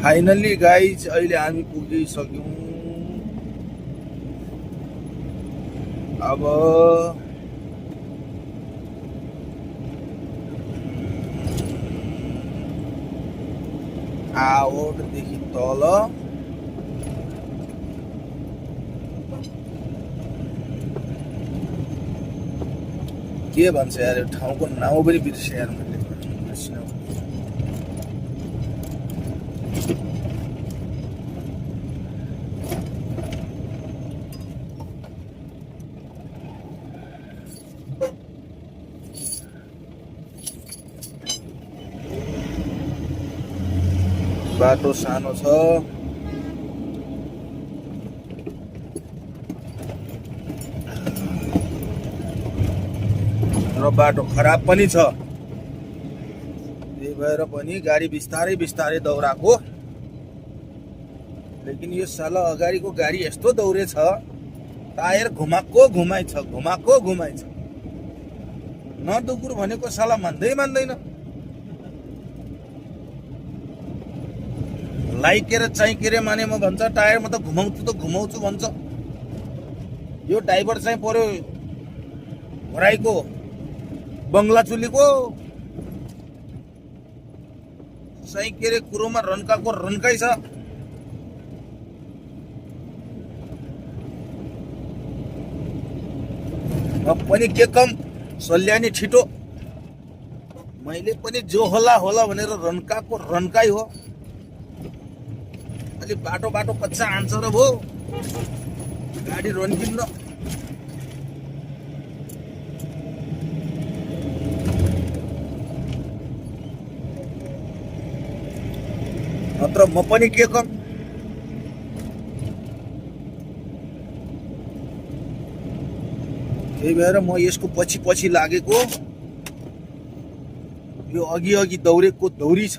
Finally guys अहिले हामी पुगिसक्यौँ। अब आवटदेखि तल के भन्छ यार, ठाउँको नाउँ पनि बिर्सेँ यार मैले। बाटो सानो छ र बाटो खराब पनि छ, त्यही भएर पनि गाडी बिस्तारै बिस्तारै दौडाको। लेकिन यो साला अगाडिको गाडी यस्तो दौडेछ, टायर घुमाको घुमाइ छ। नदुकुर भनेको साला मान्दैन। लाइकेर चाहिकेर मानेमा भन्छ, टायरमा त घुमाउँछु भन्छ। यो ड्राइभर चाहिँ पर्यो भराइको बङ्गला चुलीको। चाहिकेर कुरोमा रन्काको रन्काइ छ। पनि के कम सल्यानी छिटो, मैले पनि जो होला भनेर रन्काको रन्काइ हो। अलि बाटो कच्चा हान्छ र भो गाडी रन्किन्न। नत्र म पनि के कम। त्यही भएर म यसको पछि लागेको। यो अघि दौडेको दौरी छ।